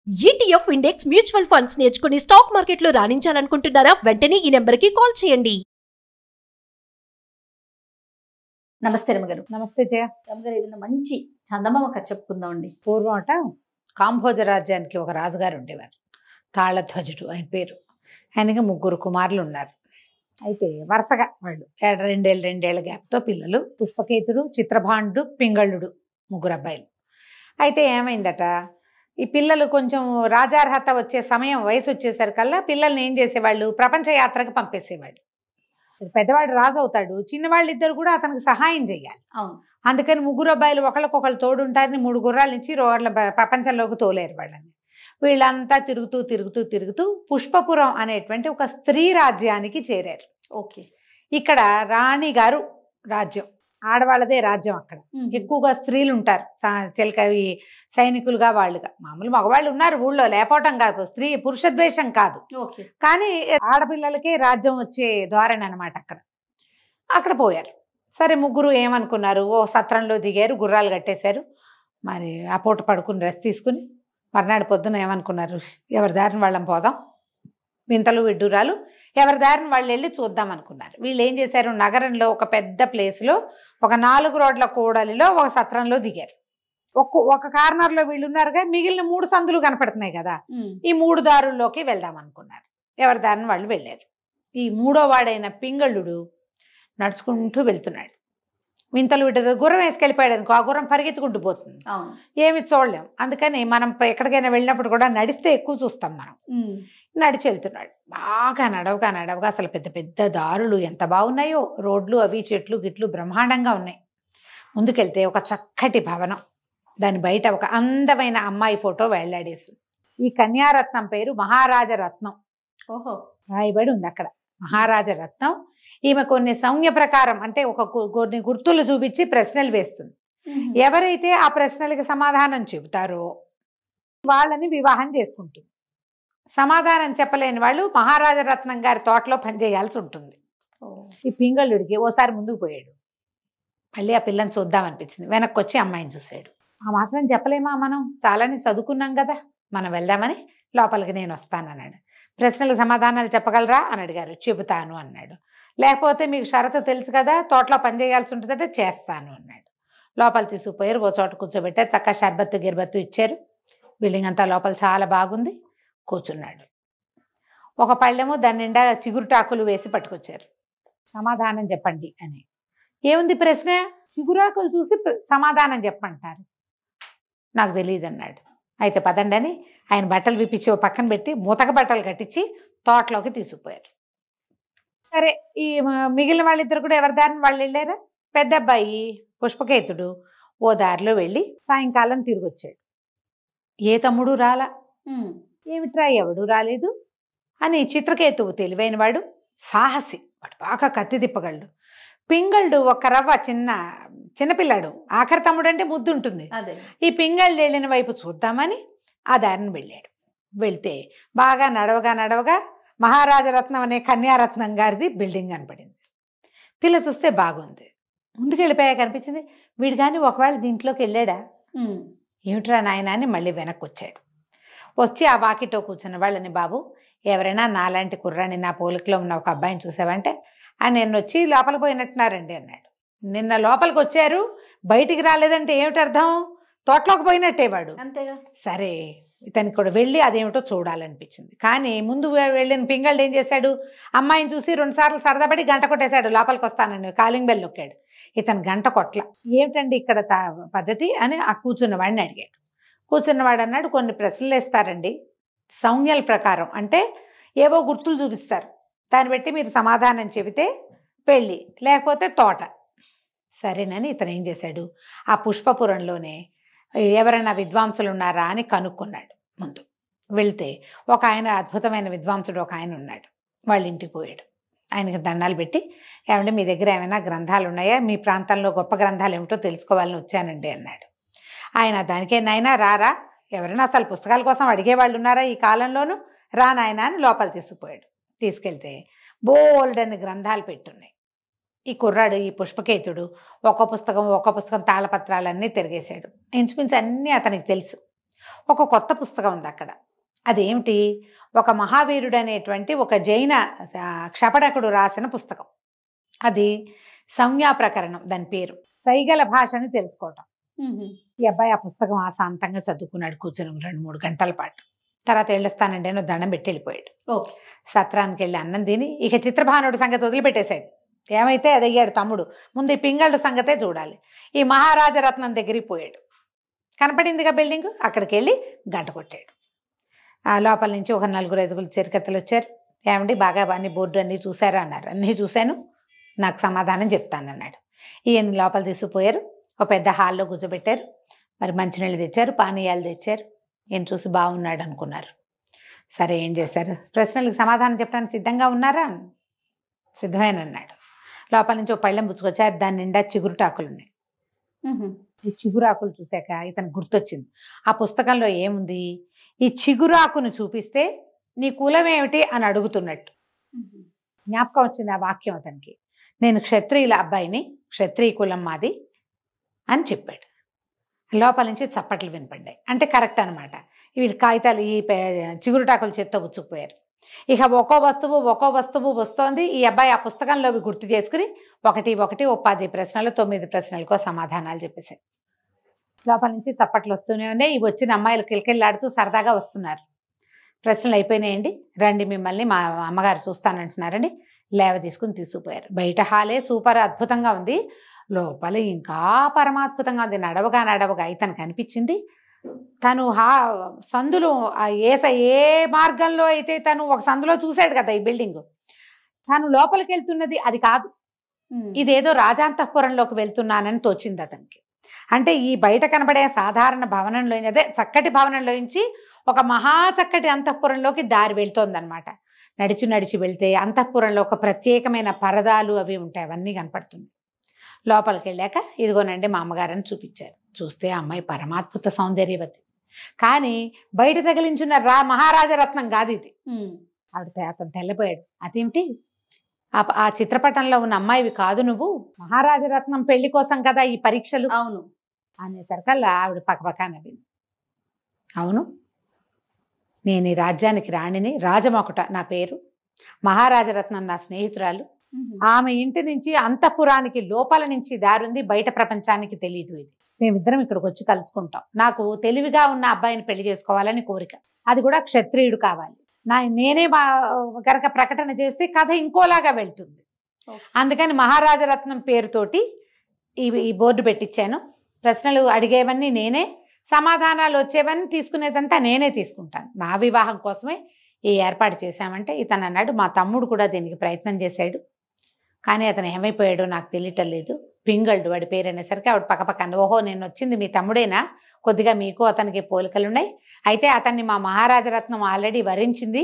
ETF index mutual funds నేర్చుకుని stock మార్కెట్లో రాణించాలనుకుంటున్నారా? వెంటనే ఈ నెంబర్కి కాల్ చేయండి. నమస్తే రమగారు. నమస్తే జయ. రమగారు, ఏదైనా మంచి చందమామ కథ చెప్పుకుందామండి. పూర్వం కాంభోజ రాజ్యానికి ఒక రాజుగారు ఉండేవారు. తాళధ్వజుడు ఆయన పేరు. ఆయనకి 3 కుమారులు ఉన్నారు. అయితే వరుసగా వాళ్ళు రెండేళ్ల గ్యాప్తో పిల్లలు. పుష్పకేతుడు, చిత్రభాండు, పింగళుడు, 3 అబ్బాయిలు. అయితే ఏమైందట, ఈ పిల్లలు కొంచెం రాజార్హత వచ్చే సమయం వయసు వచ్చేసరికల్లా పిల్లల్ని ఏం చేసేవాళ్ళు, ప్రపంచ యాత్రకు పంపేసేవాళ్ళు. పెద్దవాడు రాజు అవుతాడు, చిన్నవాళ్ళిద్దరు కూడా అతనికి సహాయం చేయాలి. అందుకని 3 అబ్బాయిలు ఒకళ్ళకొకళ్ళు తోడుంటారని 3 గుర్రాల నుంచి రోడ్ల ప్రపంచంలోకి తోలేరు వాళ్ళని. వీళ్ళంతా తిరుగుతూ పుష్పపురం అనేటువంటి ఒక స్త్రీ రాజ్యానికి చేరారు. ఓకే. ఇక్కడ రాణి గారు రాజ్యం, ఆడవాళ్ళదే రాజ్యం. అక్కడ ఎక్కువగా స్త్రీలు ఉంటారు, చిలకవి సైనికులుగా, వాళ్ళుగా. మామూలు మగవాళ్ళు ఉన్నారు ఊళ్ళో, లేకపోవటం కాదు, స్త్రీ పురుష ద్వేషం కాదు, కానీ ఆడపిల్లలకే రాజ్యం వచ్చే ధోరణి అనమాట. అక్కడ పోయారు. సరే, 3 ఏమనుకున్నారు, ఓ సత్రంలో దిగారు, గుర్రాలు కట్టేశారు. మరి ఆ పూట పడుకుని రెస్ట్ తీసుకుని మర్నాడు పొద్దున ఏమనుకున్నారు, ఎవరి దారిని వాళ్ళం పోదాం, వింతలు విడ్డూరాలు ఎవరి దారిని వాళ్ళు వెళ్ళి చూద్దాం అనుకున్నారు. వీళ్ళు ఏం చేశారు, నగరంలో ఒక పెద్ద ప్లేస్లో ఒక 4 రోడ్ల కూడలిలో ఒక సత్రంలో దిగారు. ఒక కార్నర్లో వీళ్ళు ఉన్నారుగా, మిగిలిన 3 సందులు కనపడుతున్నాయి కదా, ఈ 3 దారుల్లోకి వెళ్దాం అనుకున్నారు. ఎవరి దారిని వాళ్ళు వెళ్ళారు. ఈ 3వ వాడైన పింగళుడు నడుచుకుంటూ వెళ్తున్నాడు. వింతలు విడ్డూరు గుర్రం వేసుకెళ్ళిపోయాడు అనుకో, ఆ గుర్రం పరిగెత్తుకుంటూ పోతుంది, ఏమి చూడలేం. అందుకని మనం ఎక్కడికైనా వెళ్ళినప్పుడు కూడా నడిస్తే ఎక్కువ చూస్తాం మనం. నడిచి వెళ్తున్నాడు. బాగా నడవగా అసలు పెద్ద పెద్ద దారులు ఎంత బాగున్నాయో, రోడ్లు అవి చెట్లు గిట్లు బ్రహ్మాండంగా ఉన్నాయి. ముందుకెళ్తే ఒక చక్కటి భవనం, దాని బయట ఒక అందమైన అమ్మాయి ఫోటో వేళ్లాడేస్తుంది. ఈ కన్యారత్నం పేరు మహారాజరత్నం. రాయబడి ఉంది అక్కడ మహారాజరత్నం. ఈమె కొన్ని సంజ్ఞ ప్రకారం, అంటే కొన్ని గుర్తులు చూపించి ప్రశ్నలు వేస్తుంది. ఎవరైతే ఆ ప్రశ్నలకి సమాధానం చెబుతారో వాళ్ళని వివాహం చేసుకుంటుంది. సమాధానం చెప్పలేని వాళ్ళు మహారాజరత్నం గారి తోటలో పనిచేయాల్సి ఉంటుంది. ఈ పింగళుడికి ఓసారి ముందుకు పోయాడు, మళ్ళీ ఆ పిల్లని చూద్దామనిపించింది. వెనక్కి వచ్చి అమ్మాయిని చూశాడు. ఆ మాత్రం చెప్పలేమా, మనం చాలానే చదువుకున్నాం కదా, మనం వెళ్దామని లోపలికి నేను వస్తానన్నాడు. ప్రశ్నలకు సమాధానాలు చెప్పగలరా అని అడిగారు. చెబుతాను అన్నాడు. లేకపోతే మీకు షరతు తెలుసు కదా, తోటలో పనిచేయాల్సి ఉంటుందంటే చేస్తాను అన్నాడు. లోపల తీసుకుపోయారు, ఓ చోట కూర్చోబెట్టారు. చక్కగా షర్బత్తు గిర్బత్తు ఇచ్చారు. బిల్డింగ్ అంతా లోపల చాలా బాగుంది. కూర్చున్నాడు. ఒక పళ్ళెమో దాని నిండా చిగురుటాకులు వేసి పట్టుకొచ్చారు. సమాధానం చెప్పండి అని. ఏముంది ప్రశ్న, చిగురాకులు చూసి సమాధానం చెప్పంటారు. నాకు తెలియదు అన్నాడు. అయితే పదండి అని ఆయన బట్టలు విప్పించి ఓ పక్కన పెట్టి మూతక బట్టలు కట్టించి తోటలోకి తీసుకుపోయారు. సరే, ఈ మిగిలిన వాళ్ళిద్దరు కూడా ఎవరి దారిని వాళ్ళు వెళ్ళారా. పెద్ద అబ్బాయి పుష్పకేతుడు ఓ దారిలో వెళ్ళి సాయంకాలం తిరిగి వచ్చాడు. ఏ తమ్ముడు రాలా. ఏమిట్రా ఎవడు రాలేదు అని చిత్రకేతువు తెలివైన వాడు, సాహసి, వాడు బాగా కత్తి తిప్పగలడు. పింగళుడు ఒక రవ్వ చిన్నపిల్లాడు, ఆఖరి తమ్ముడు అంటే ముద్దు ఉంటుంది. ఈ పింగళుడు వెళ్ళిన వైపు చూద్దామని ఆ దారిని వెళ్ళాడు. వెళ్తే బాగా నడవగా మహారాజరత్నం అనే కన్యారత్నం గారిది బిల్డింగ్ కనపడింది. పిల్ల చూస్తే బాగుంది. ముందుకు వెళ్ళిపోయాక కనిపించింది. వీడు కానీ ఒకవేళ దీంట్లోకి వెళ్ళాడా, ఏమిట్రా నాయన అని మళ్ళీ వెనక్కి వచ్చాడు. వచ్చి ఆ వాకిట్లో కూర్చున్న వాళ్ళని, బాబు ఎవరైనా నాలాంటి కుర్రాన్ని, నా పోలికలో ఉన్న ఒక అబ్బాయిని చూసావంటే, నిన్న వచ్చి లోపలికి పోయినట్టున్నారండి అన్నాడు. నిన్న లోపలికి వచ్చారు, బయటికి రాలేదంటే ఏమిటి అర్థం, తోటలోకి పోయినట్టే వాడు. అంతేగా. సరే, ఇతనికి కూడా వెళ్ళి అదేమిటో చూడాలనిపించింది. కానీ ముందు వెళ్ళిన పింగళుడు ఏం చేశాడు, అమ్మాయిని చూసి 2 సార్లు సరదాపడి గంట కొట్టేశాడు. లోపలికి వస్తానని కాలింగ్ బెల్ నొక్కాడు. ఇతను గంట కొట్ల. ఏమిటండి ఇక్కడ పద్ధతి అని ఆ కూర్చున్నవాడిని అడిగాడు. కూర్చున్నవాడు అన్నాడు, కొన్ని ప్రశ్నలు వేస్తారండి సంజ్ఞల ప్రకారం, అంటే ఏవో గుర్తులు చూపిస్తారు, దాన్ని బట్టి మీరు సమాధానం చెబితే పెళ్ళి, లేకపోతే తోట. సరేనని ఇతను ఏం చేశాడు, ఆ పుష్పపురంలోనే ఎవరైనా విద్వాంసులు ఉన్నారా అని కనుక్కున్నాడు. ముందు వెళ్తే ఒక ఆయన, అద్భుతమైన విద్వాంసుడు ఒక ఆయన ఉన్నాడు. వాళ్ళ ఇంటికి పోయాడు. ఆయనకి దండాలు పెట్టి, ఏమంటే మీ దగ్గర ఏమైనా గ్రంథాలు ఉన్నాయా, మీ ప్రాంతంలో గొప్ప గ్రంథాలు ఏమిటో తెలుసుకోవాలని వచ్చానండి అన్నాడు. ఆయన దానికే, నాయనా రారా, ఎవరైనా అసలు పుస్తకాల కోసం అడిగేవాళ్ళు ఉన్నారా ఈ కాలంలోనూ, రా నాయన అని లోపల తీసుకుపోయాడు. తీసుకెళ్తే బోల్డని గ్రంథాలు పెట్టున్నాయి. ఈ కుర్రాడు, ఈ పుష్పకేతుడు ఒక్క పుస్తకం తాళపత్రాలన్నీ తిరిగేశాడు. ఇంచుమించు అన్నీ అతనికి తెలుసు. ఒక కొత్త పుస్తకం ఉంది అక్కడ. అదేమిటి? ఒక మహావీరుడు అనేటువంటి ఒక జైన క్షపణకుడు రాసిన పుస్తకం. అది సంజ్ఞా ప్రకరణం దాని పేరు. సైగల భాషని తెలుసుకోవటం. ఈ అబ్బాయి ఆ పుస్తకం ఆశాంతంగా చదువుకున్నాడు కూర్చొని 2-3 గంటల పాటు. తర్వాత వెళ్ళొస్తానండి అని దండం పెట్టి వెళ్ళిపోయాడు. సత్రానికి వెళ్ళి అన్నం తిని ఇక చిత్రభానుడి సంగతి వదిలిపెట్టేశాడు. ఏమైతే అది అయ్యాడు తమ్ముడు. ముందు ఈ పింగళుడు సంగతే చూడాలి. ఈ మహారాజరత్నం దగ్గరికి పోయాడు. కనపడిందిగా బిల్డింగ్, అక్కడికి వెళ్ళి గంట కొట్టాడు. ఆ లోపల నుంచి ఒక 4-5 చిరకత్తలు వచ్చారు. ఏమండి బాగా అన్ని బోర్డు అన్నీ చూసారా అన్నారు. అన్నీ చూశాను, నాకు సమాధానం చెప్తానన్నాడు. ఈయన లోపల తీసుకుపోయారు. ఒక పెద్ద హాల్లో కూర్చోబెట్టారు. మరి మంచినీళ్ళు తెచ్చారు, పానీయాలు తెచ్చారు. ఈయన చూసి బాగున్నాడు అనుకున్నారు. సరే ఏం చేశారు? ప్రశ్నలకు సమాధానం చెప్పడానికి సిద్ధంగా ఉన్నారా? సిద్ధమేనన్నాడు. లోపల నుంచి ఒక పళ్ళెం పుచ్చుకొచ్చారు. దాని నిండా చిగురుటాకులు ఉన్నాయి. ఈ చిగురాకులు చూశాక ఇతను గుర్తొచ్చింది. ఆ పుస్తకంలో ఏముంది? ఈ చిగురాకును చూపిస్తే నీ కులం ఏమిటి అని అడుగుతున్నట్టు జ్ఞాపకం వచ్చింది ఆ వాక్యం అతనికి. నేను క్షత్రియుల అబ్బాయిని, క్షత్రియ కులం మాది అని చెప్పాడు. లోపల నుంచి చప్పట్లు వినపడ్డాయి. అంటే కరెక్ట్ అనమాట. వీళ్ళు కాగితాలు ఈ చిగురుటాకులు చేత్తో పుచ్చుకుపోయారు. ఇక ఒక్కో వస్తువు వస్తోంది. ఈ అబ్బాయి ఆ పుస్తకంలో గుర్తు చేసుకుని 10 ప్రశ్నలు 9 ప్రశ్నలకో సమాధానాలు చెప్పేశారు. లోపల నుంచి చప్పట్లు వస్తూనే ఉన్నాయి. ఇవి వచ్చిన అమ్మాయిలు కిలకిల్లాడుతూ సరదాగా వస్తున్నారు. ప్రశ్నలు అయిపోయినాయండి, రండి మిమ్మల్ని మా అమ్మగారు చూస్తానంటున్నారండి. లేవ తీసుకుపోయారు. బయట హాలే సూపర్ అద్భుతంగా ఉంది, లోపల ఇంకా పరమాద్భుతంగా ఉంది. నడవగా ఇతనికి అనిపించింది తను సందులో ఏ మార్గంలో అయితే తను ఒక సందులో చూశాడు కదా ఈ బిల్డింగ్, తను లోపలికి వెళ్తున్నది అది కాదు. ఇదేదో రాజాంతఃపురంలోకి వెళ్తున్నానని తోచింది అతనికి. అంటే ఈ బయట కనబడే సాధారణ భవనంలో, అదే చక్కటి భవనంలోంచి ఒక మహా చక్కటి అంతఃపురంలోకి దారి వెళ్తోందనమాట. నడిచి వెళ్తే అంతఃపురంలో ఒక ప్రత్యేకమైన పరదాలు అవి ఉంటాయి, అవన్నీ కనపడుతుంది. లోపలికి వెళ్ళాక ఇదిగోనండి మా అమ్మగారని చూపించారు. చూస్తే అమ్మాయి పరమాద్భుత సౌందర్యవతి. కానీ బయట తగిలించున్న మహారాజరత్నం కాదు ఇది. అతను తెల్లపోయాడు. అదేమిటి? ఆ చిత్రపటంలో ఉన్న అమ్మాయివి కాదు నువ్వు, మహారాజరత్నం పెళ్లి కోసం కదా ఈ పరీక్షలు. అవును అనేసరికల్లా ఆవిడ పక్కపక్క నవ్వింది. అవును, నేను ఈ రాజ్యానికి రాణిని, రాజమొకట నా పేరు, మహారాజరత్నం నా స్నేహితురాలు. ఆమె ఇంటి నుంచి అంతఃపురానికి లోపల నుంచి దారుంది, బయట ప్రపంచానికి తెలియదు. ఇది మేమిద్దరం ఇక్కడికి వచ్చి కలుసుకుంటాం. నాకు తెలివిగా ఉన్న అబ్బాయిని పెళ్లి చేసుకోవాలని కోరిక, అది కూడా క్షత్రియుడు కావాలి. నేనే కనుక ప్రకటన చేస్తే కథ ఇంకోలాగా వెళ్తుంది. అందుకని మహారాజరత్నం పేరుతోటి ఈ బోర్డు పెట్టించాను. ప్రశ్నలు అడిగేవన్నీ నేనే, సమాధానాలు వచ్చేవన్నీ తీసుకునేదంతా నేనే తీసుకుంటాను. నా వివాహం కోసమే ఈ ఏర్పాటు చేశామంటే ఇతను అన్నాడు, మా తమ్ముడు కూడా దీనికి ప్రయత్నం చేశాడు, కానీ అతను ఏమైపోయాడో నాకు తెలియటం లేదు. పింగళుడు వాడి పేరు అనేసరికి ఆవిడ పక్కపక్క, ఓహో నేను వచ్చింది మీ తమ్ముడేనా, కొద్దిగా మీకు అతనికి పోలికలున్నాయి, అయితే అతన్ని మా మహారాజరత్నం ఆల్రెడీ వరించింది,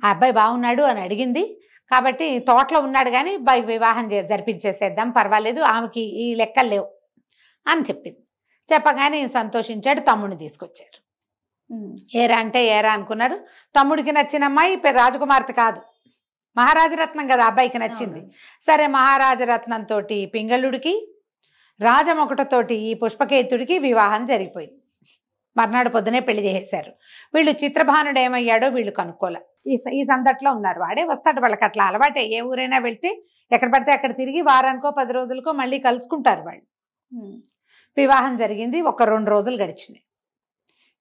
ఆ అబ్బాయి బాగున్నాడు అని అడిగింది, కాబట్టి తోటలో ఉన్నాడు కానీ వివాహం జరిపించేసేద్దాం, పర్వాలేదు, ఆమెకి ఈ లెక్కలు లేవు అని చెప్పింది. చెప్పగానే సంతోషించాడు. తమ్ముడిని తీసుకొచ్చారు. ఏరా అనుకున్నారు. తమ్ముడికి నచ్చిన అమ్మాయి రాజకుమార్తె కాదు, మహారాజరత్నం కదా అబ్బాయికి నచ్చింది. సరే మహారాజరత్నంతో పింగళుడికి, రాజమొకటతోటి ఈ పుష్పకేతుడికి వివాహం జరిగిపోయింది. మర్నాడు పొద్దునే పెళ్లి చేసేశారు. వీళ్ళు చిత్రభానుడు ఏమయ్యాడో వీళ్ళు కనుక్కోలే. ఈ సందట్లో ఉన్నారు. వాడే వస్తాడు, వాళ్ళకి అట్లా అలవాటే. ఏ ఊరైనా వెళ్తే ఎక్కడ పడితే అక్కడ తిరిగి వారానికో 10 రోజులకో మళ్ళీ కలుసుకుంటారు వాళ్ళు. వివాహం జరిగింది. 1-2 రోజులు గడిచినాయి.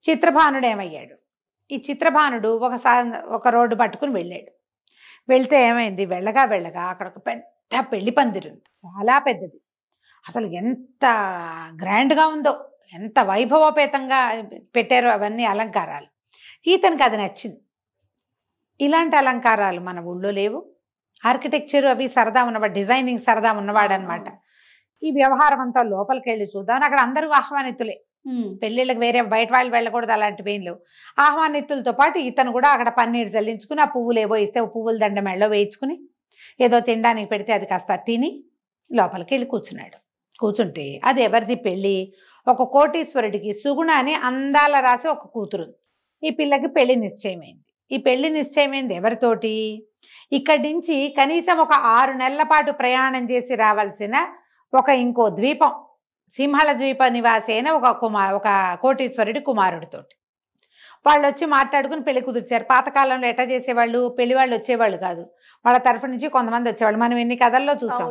చిత్రభానుడు ఏమయ్యాడు? ఈ చిత్రభానుడు ఒక రోడ్డు పట్టుకుని వెళ్ళాడు. వెళ్తే ఏమైంది, వెళ్ళగా అక్కడ ఒక పెద్ద పెళ్లి పందిరి ఉంది, చాలా పెద్దది. అసలు ఎంత గ్రాండ్గా ఉందో, ఎంత వైభవోపేతంగా పెట్టారో అవన్నీ అలంకారాలు. ఈతనికి అది నచ్చింది. ఇలాంటి అలంకారాలు మన ఊళ్ళో లేవు. ఆర్కిటెక్చర్ అవి సరదా ఉన్నవాడు, డిజైనింగ్ సరదా ఉన్నవాడు అనమాట. ఈ వ్యవహారం అంతా లోపలికి వెళ్ళి చూద్దామని అక్కడ అందరూ ఆహ్వానితులే. పెళ్ళిళ్ళకి వేరే బయట వాళ్ళు వెళ్ళకూడదు, అలాంటివి ఏం లేవు. ఆహ్వానితులతో పాటు ఇతను కూడా అక్కడ పన్నీరు చల్లించుకుని, ఆ పువ్వులు ఏవో ఇస్తే పువ్వుల దండ మెళ్ళో వేయించుకుని, ఏదో తినడానికి పెడితే అది కాస్త తిని లోపలికి వెళ్ళి కూర్చున్నాడు. కూర్చుంటే అది ఎవరిది పెళ్ళి? ఒక కోటీశ్వరుడికి సుగుణ అని అందాల రాసి ఒక కూతురు. ఈ పిల్లకి పెళ్లి నిశ్చయమైంది. ఈ పెళ్లి నిశ్చయమైంది ఎవరితోటి? ఇక్కడి నుంచి కనీసం ఒక 6 నెలల పాటు ప్రయాణం చేసి రావాల్సిన ఇంకో ద్వీపం సింహళ ద్వీప నివాసి అయిన ఒక కోటీశ్వరుడి కుమారుడితోటి. వాళ్ళు వచ్చి మాట్లాడుకుని పెళ్లి కుదిర్చారు. పాతకాలంలో ఎట్లా చేసేవాళ్ళు, పెళ్లి వాళ్ళు వచ్చేవాళ్ళు కాదు, వాళ్ళ తరఫు నుంచి కొంతమంది వచ్చేవాళ్ళు. మనం ఎన్ని కథల్లో చూసాం.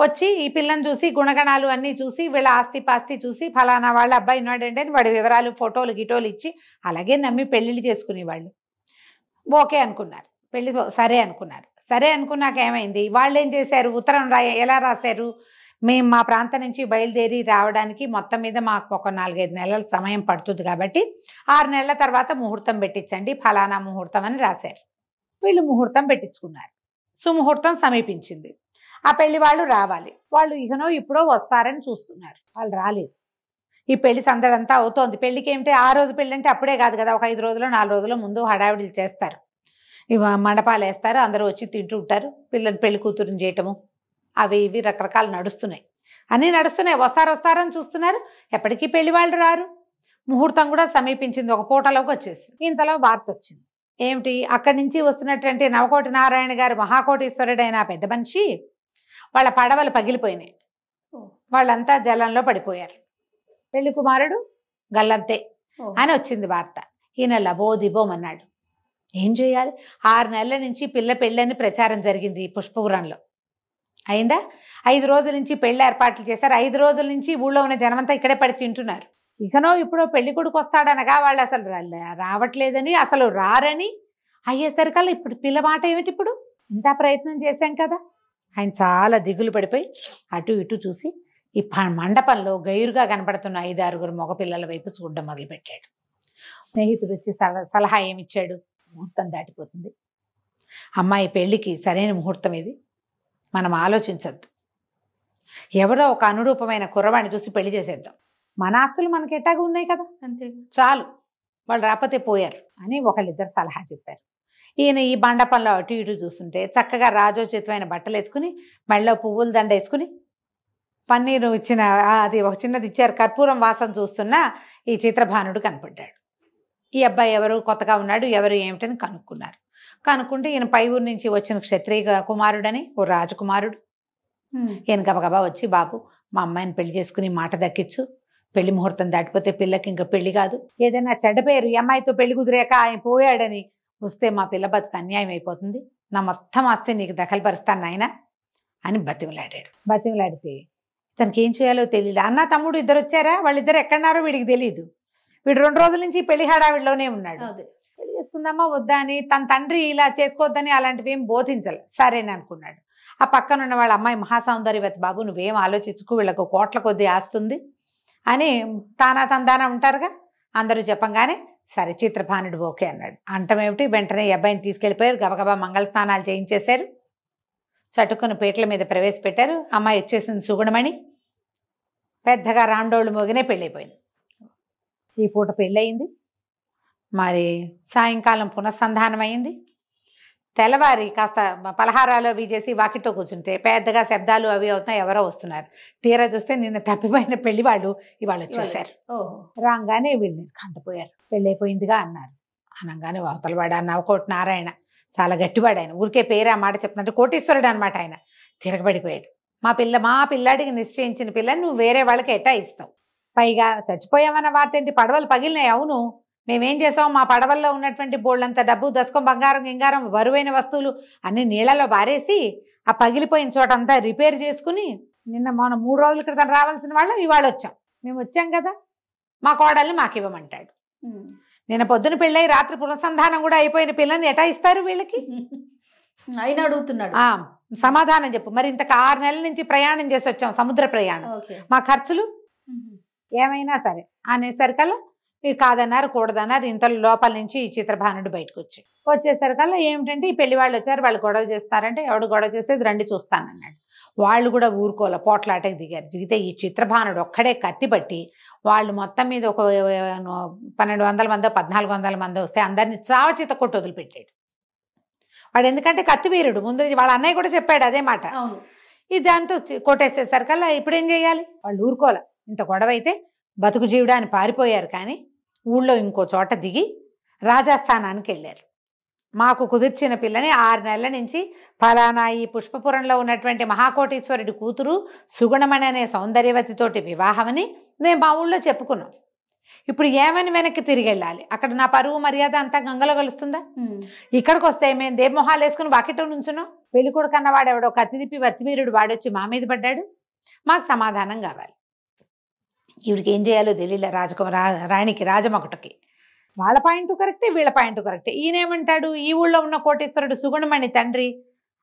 వచ్చి ఈ పిల్లని చూసి గుణగణాలు అన్నీ చూసి వీళ్ళ ఆస్తి పాస్తి చూసి ఫలానా వాళ్ళ అబ్బాయి ఉన్నాడంటే అని వాడి వివరాలు ఫోటోలు గిటోలు ఇచ్చి అలాగే నమ్మి పెళ్లిళ్ళు చేసుకునేవాళ్ళు. ఓకే అనుకున్నారు, పెళ్లి సరే అనుకున్నారు. సరే అనుకున్నాక ఏమైంది, వాళ్ళు ఏం చేశారు, ఉత్తరం ఎలా రాశారు, మేము మా ప్రాంతం నుంచి బయలుదేరి రావడానికి మొత్తం మీద మాకు ఒక 4-5 నెలల సమయం పడుతుంది కాబట్టి 6 నెలల తర్వాత ముహూర్తం పెట్టించండి, ఫలానా ముహూర్తం అని రాశారు. వీళ్ళు ముహూర్తం పెట్టించుకున్నారు. సుముహూర్తం సమీపించింది. ఆ పెళ్లి వాళ్ళు రావాలి. వాళ్ళు ఇకనో ఇప్పుడో వస్తారని చూస్తున్నారు. వాళ్ళు రాలేదు. ఈ పెళ్లి సందడంతా అవుతోంది. పెళ్లికి ఏమిటి, ఆ రోజు పెళ్లి అంటే అప్పుడే కాదు కదా, ఒక 5 రోజులు 4 రోజుల ముందు హడావిడిలు చేస్తారు. ఇవి మండపాలు వేస్తారు, అందరూ వచ్చి తింటూ ఉంటారు, పిల్లలు పెళ్లి కూతురుని చేయటము అవి ఇవి రకరకాలు నడుస్తున్నాయి. అన్నీ నడుస్తున్నాయి. వస్తారని చూస్తున్నారు. ఎప్పటికీ పెళ్లి వాళ్ళు రారు. ముహూర్తం కూడా సమీపించింది. ఒక పూటలోకి వచ్చేసింది. ఇంతలో వార్త వచ్చింది. ఏమిటి, అక్కడి నుంచి వస్తున్నటువంటి నవకోటి నారాయణ గారు మహాకోటీశ్వరుడైన పెద్ద మనిషి వాళ్ళ పడవలు పగిలిపోయినాయి. వాళ్ళంతా జలంలో పడిపోయారు. పెళ్లి కుమారుడు గల్లంతే అని వచ్చింది వార్త. ఈయన లబోదిబోమన్నాడు. ఏం చేయాలి? 6 నెలల నుంచి పిల్ల పెళ్ళని ప్రచారం జరిగింది పుష్పపురంలో. అయిందా? 5 రోజుల నుంచి పెళ్లి ఏర్పాట్లు చేశారు. 5 రోజుల నుంచి ఊళ్ళో ఉన్న జనమంతా ఇక్కడే పడి తింటున్నారు. ఇకనో ఇప్పుడు పెళ్లి కొడుకు వస్తాడనగా వాళ్ళు అసలు రావట్లేదని, అసలు రారని అయ్యేసరికల్లా ఇప్పుడు పిల్ల మాట ఏమిటి, ఇప్పుడు ఇంత ప్రయత్నం చేశాం కదా. ఆయన చాలా దిగులు పడిపోయి అటు ఇటు చూసి ఈ మండపంలో గైరుగా కనపడుతున్న 5-6 మగపిల్లల వైపు చూడడం మొదలుపెట్టాడు. స్నేహితుడు వచ్చి సలహా ఏమిచ్చాడు, ముహూర్తం దాటిపోతుంది, అమ్మాయి పెళ్లికి సరైన ముహూర్తం ఇది, మనం ఆలోచించద్దు, ఎవరో ఒక అనురూపమైన కుర్రవాణ్ణి చూసి పెళ్లి చేసేద్దాం, మన ఆస్తులు మనకి ఎట్టాగా ఉన్నాయి కదా, అంతే చాలు, వాళ్ళు రాకపోతే పోయారు అని ఒకళ్ళిద్దరు సలహా చెప్పారు. ఈయన ఈ మండపంలో అటు ఇటు చూస్తుంటే చక్కగా రాజోచితమైన బట్టలు వేసుకుని మెళ్ళో పువ్వుల దండ వేసుకుని పన్నీరు ఇచ్చిన అది ఒక చిన్నది ఇచ్చారు, కర్పూరం వాసన చూస్తున్న ఈ చిత్రభానుడు కనపడ్డాడు. ఈ అబ్బాయి ఎవరు, కొత్తగా ఉన్నాడు, ఎవరు ఏమిటని కనుక్కున్నారు. కనుక్కుంటే ఈయన పై ఊరు నుంచి వచ్చిన క్షత్రియ కుమారుడని, ఓ రాజకుమారుడు. ఈయన గబగబా వచ్చి, బాబు మా అమ్మాయిని పెళ్లి చేసుకుని మాట దక్కించు, పెళ్లి ముహూర్తం దాటిపోతే పిల్లకి ఇంకా పెళ్లి కాదు, ఏదైనా చెడ్డ పేరు ఈ అమ్మాయితో పెళ్లి కుదిరాక ఆయన పోయాడని వస్తే మా పిల్ల బతుకు అన్యాయం అయిపోతుంది, నా మొత్తం ఆస్తి నీకు దఖలుపరుస్తాను నాయన అని బతిమలాడాడు. బతిమలాడితే తనకి ఏం చేయాలో తెలియదు. అన్న తమ్ముడు ఇద్దరు వచ్చారా, వాళ్ళిద్దరు ఎక్కడున్నారో వీడికి తెలియదు. వీడు 2 రోజుల నుంచి పెళ్లి హడావిడిలోనే ఉన్నాడు. పెళ్లి చేసుకుందామా వద్దా అని తన తండ్రి ఇలా చేసుకోవద్దని అలాంటివి ఏం బోధించాలి. సరేని అనుకున్నాడు. ఆ పక్కన ఉన్న వాళ్ళ అమ్మాయి మహాసౌందర్యవతి, బాబు నువ్వేం ఆలోచించుకు, వీళ్ళకు కోట్ల కొద్దీ ఆస్తుంది అని తానా తందానా ఉంటారుగా, అందరూ చెప్పంగానే సరే చిత్రభానుడు ఓకే అన్నాడు. అంటమేమిటి, వెంటనే ఈ అబ్బాయిని తీసుకెళ్ళిపోయారు. గబగబా మంగళ స్నానాలు చేయించేశారు. చటుకుని పీటల మీద ప్రవేశపెట్టారు. అమ్మాయి వచ్చేసింది సుగుణమణి. పెద్దగా రాండోళ్ళు మోగినే పెళ్ళైపోయింది. ఈ పూట పెళ్ళయింది. మరి సాయంకాలం పునఃసంధానం అయింది. తెల్లవారి కాస్త పలహారాలు అవి చేసి వాకిట్లో కూర్చుంటే పెద్దగా శబ్దాలు అవి అవుతున్నాయి, ఎవరో వస్తున్నారు. తీరా చూస్తే నిన్న తప్పిపోయిన పెళ్లి వాళ్ళు ఇవాళ వచ్చేసారు. రాగానే వీళ్ళు కంతపోయారు. పెళ్ళైపోయిందిగా అన్నారు. అనగానే అవతలవాడు నవకోటి నారాయణ చాలా గట్టివాడు. ఆయన ఊరికే పేరు ఆ మాట చెప్తున్నట్టు కోటీశ్వరుడు అనమాట. ఆయన తిరగబడిపోయాడు. మా పిల్లాడికి నిశ్చయించిన పిల్లని నువ్వు వేరే వాళ్ళకి ఎట్టా ఇస్తావు, పైగా చచ్చిపోయామన్న వార్త ఏంటి, పడవలు పగిలినాయి. అవును, మేమేం చేసాం, మా పడవల్లో ఉన్నటువంటి బోళ్ళంత డబ్బు, దశకం, బంగారం, గింగారం, బరువైన వస్తువులు అన్ని నీళ్ళలో బారేసి ఆ పగిలిపోయిన చోట అంతా రిపేర్ చేసుకుని మొన్న 3 రోజుల క్రితం రావాల్సిన వాళ్ళం ఇవాళ వచ్చాం. మేము వచ్చాం కదా, మా కోడల్ని మాకు ఇవ్వమంటాడు. నిన్న పొద్దున పెళ్ళై రాత్రి పునఃసంధానం కూడా అయిపోయిన పిల్లని ఎటా ఇస్తారు వీళ్ళకి? ఆయన అడుగుతున్నాడు. సమాధానం చెప్పు. మరి ఇంతకు 6 నెలల నుంచి ప్రయాణం చేసి వచ్చాం, సముద్ర ప్రయాణం, మా ఖర్చులు ఏమైనా సరే అనేసరికల్లా కాదన్నారు, కూడదన్నారు. ఇంతలో లోపల నుంచి ఈ చిత్రభానుడు బయటకు వచ్చేసరికల్లా ఏమిటంటే ఈ పెళ్లి వాళ్ళు వచ్చారు, వాళ్ళు గొడవ చేస్తారంటే ఎవడు గొడవ చేసేది రండి చూస్తానన్నాడు. వాళ్ళు కూడా ఊరుకోలే, పోట్లాటకి దిగారు. దిగితే ఈ చిత్రభానుడు ఒక్కడే కత్తి పట్టి వాళ్ళు మొత్తం మీద ఒక 1200 మందో 1400 మందో వస్తే అందరినీ చావచిత కొట్టి వదిలిపెట్టాడు వాడు. ఎందుకంటే కత్తి వీరుడు. ముందు వాళ్ళ అన్నయ్య కూడా చెప్పాడు అదే మాట. ఇది దాంతో కొట్టేసేసరికల్లా ఇప్పుడు ఏం చేయాలి? వాళ్ళు ఊరుకోలే. ఇంత గొడవ అయితే బతుకు జీవుడాన్ని పారిపోయారు. కానీ ఊళ్ళో ఇంకో చోట దిగి రాజస్థానానికి వెళ్ళారు. మాకు కుదిర్చిన పిల్లని 6 నెలల నుంచి ఫలానా ఈ పుష్పపురంలో ఉన్నటువంటి మహాకోటీశ్వరుడి కూతురు సుగుణమణి అనే సౌందర్యవతితోటి వివాహమని మేము మా ఊళ్ళో చెప్పుకున్నాం. ఇప్పుడు ఏమని వెనక్కి తిరిగి వెళ్ళాలి? అక్కడ నా పరువు మర్యాద అంతా గంగలో కలుస్తుందా? ఇక్కడికి వస్తే మేము దేవమొహాలు వేసుకుని వాకిట్లో నుంచున్నాం. పెళ్లి కొడుకు అన్నవాడు ఎవడో కత్తి తిప్పి వత్తివీరుడు వాడొచ్చి మా మీద పడ్డాడు. మాకు సమాధానం కావాలి. ఈవిడికి ఏం చేయాలో తెలియలే. రాణికి రాజమొకటికి వాళ్ళ పాయింట్ కరెక్టే, వీళ్ళ పాయింట్ కరెక్టే. ఈయనేమంటాడు, ఈ ఊళ్ళో ఉన్న కోటేశ్వరుడు సుగుణమణి తండ్రి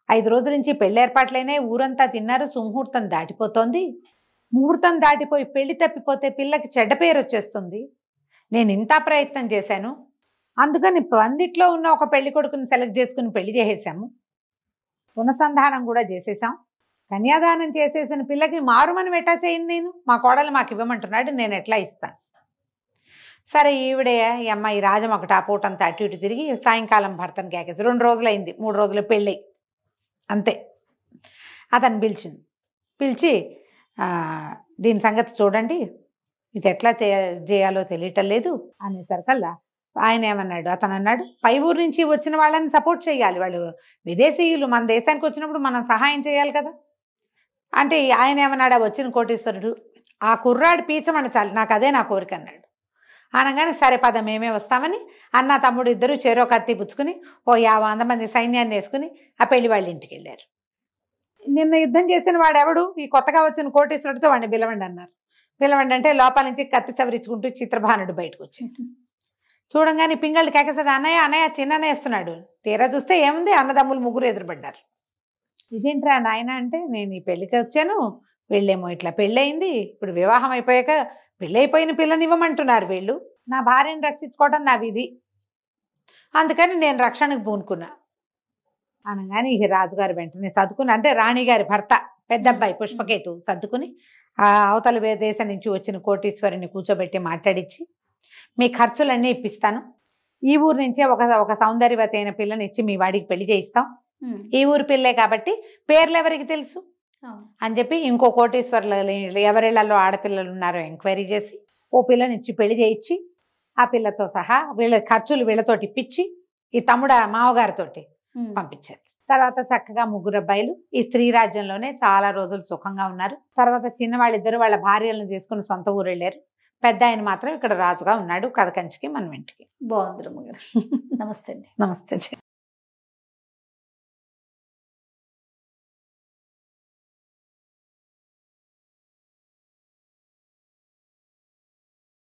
5 రోజుల నుంచి పెళ్లి ఏర్పాట్లైనా ఊరంతా తిన్నారు, సుముహూర్తం దాటిపోతోంది, ముహూర్తం దాటిపోయి పెళ్లి తప్పిపోతే పిల్లకి చెడ్డ పేరు వచ్చేస్తుంది, నేను ఇంత ప్రయత్నం చేశాను, అందుకని పందిట్లో ఉన్న ఒక పెళ్లి కొడుకుని సెలెక్ట్ చేసుకుని పెళ్లి చేసేసాము, పునఃసంధానం కూడా చేసేసాం, కన్యాదానం చేసేసిన పిల్లకి మారుమని ఎట్లా చేయను, నేను మా కోడలు మాకు ఇవ్వమంటున్నాడు, నేను ఎట్లా ఇస్తాను? సరే ఈవిడే ఈ అమ్మాయి రాజం ఒకటి ఆ పూటంతా అటు ఇటు తిరిగి సాయంకాలం భర్తను కేకేసి 2 రోజులైంది, 3 రోజులు పెళ్ళి అంతే. అతను పిలిచి దీని సంగతి చూడండి, ఇది ఎట్లా చేయాలో తెలియటం లేదు అనేసరికల్లా ఆయన ఏమన్నాడు, అతను అన్నాడు, పై ఊరు నుంచి వచ్చిన వాళ్ళని సపోర్ట్ చేయాలి, వాళ్ళు విదేశీయులు మన దేశానికి వచ్చినప్పుడు మనం సహాయం చేయాలి కదా అంటే ఆయన ఏమన్నాడు, వచ్చిన కోటీశ్వరుడు ఆ కుర్రాడు పీచమని చాలు, నాకు అదే నా కోరిక అన్నాడు. అనగానే సరే పద మేమే వస్తామని అన్న తమ్ముడు ఇద్దరు చెరో కత్తి పుచ్చుకుని 50 మంది సైన్యాన్ని వేసుకుని ఆ పెళ్లి వాళ్ళ ఇంటికి వెళ్ళారు. నిన్న యుద్ధం చేసిన వాడు ఎవడు, ఈ కొత్తగా వచ్చిన కోటీశ్వరుడితో వాడిని పిలవండి అన్నారు. పిలవండి అంటే లోపల నుంచి కత్తి సవరించుకుంటూ చిత్రభానుడు బయటకు వచ్చాడు. చూడంగానే పింగళ్ళు కేకేసాడు, అన్నయ్య చిన్ననే వేస్తున్నాడు. తీరా చూస్తే ఏముంది, అన్నదమ్ములు 3 ఎదురుపడ్డారు. ఇదేంట్రా నాయన అంటే, నేను ఈ పెళ్లికి వచ్చాను, వీళ్ళేమో ఇట్లా పెళ్ళయింది, ఇప్పుడు వివాహం అయిపోయాక పెళ్ళైపోయిన పిల్లని ఇవ్వమంటున్నారు వీళ్ళు, నా భార్యను రక్షించుకోవడం నా విధి, అందుకని నేను రక్షణకు పూనుకున్నా అనగానే ఈ రాజుగారు వెంటనే సర్దుకుని, అంటే రాణిగారి భర్త పెద్ద అబ్బాయి పుష్పకేతు సర్దుకుని ఆ అవతల దేశం నుంచి వచ్చిన కోటీశ్వరిని కూర్చోబెట్టి మాట్లాడించి, మీ ఖర్చులన్నీ ఇప్పిస్తాను, ఈ ఊరు నుంచే ఒక సౌందర్యవతి అయిన పిల్లని ఇచ్చి మీ వాడికి పెళ్లి చేయిస్తాం, ఈ ఊరు పిల్లే కాబట్టి పేర్లు ఎవరికి తెలుసు అని చెప్పి ఇంకో కోటీశ్వర్లు ఎవరిళ్లలో ఆడపిల్లలు ఉన్నారో ఎంక్వైరీ చేసి ఓ పిల్లని ఇచ్చి పెళ్లి చేయించి ఆ పిల్లతో సహా వీళ్ళ ఖర్చులు వీళ్ళతోటి ఇప్పించి ఈ తమ్ముడు మావగారితోటి పంపించారు. తర్వాత చక్కగా 3 అబ్బాయిలు ఈ స్త్రీ రాజ్యంలోనే చాలా రోజులు సుఖంగా ఉన్నారు. తర్వాత చిన్నవాళ్ళిద్దరు వాళ్ళ భార్యలను తీసుకుని సొంత ఊరు వెళ్ళారు. పెద్ద ఆయన మాత్రం ఇక్కడ రాజుగా ఉన్నాడు కథ కంచికి మన ఇంటికి. బాగుంది రమ్మగారు. నమస్తే అండి. నమస్తే.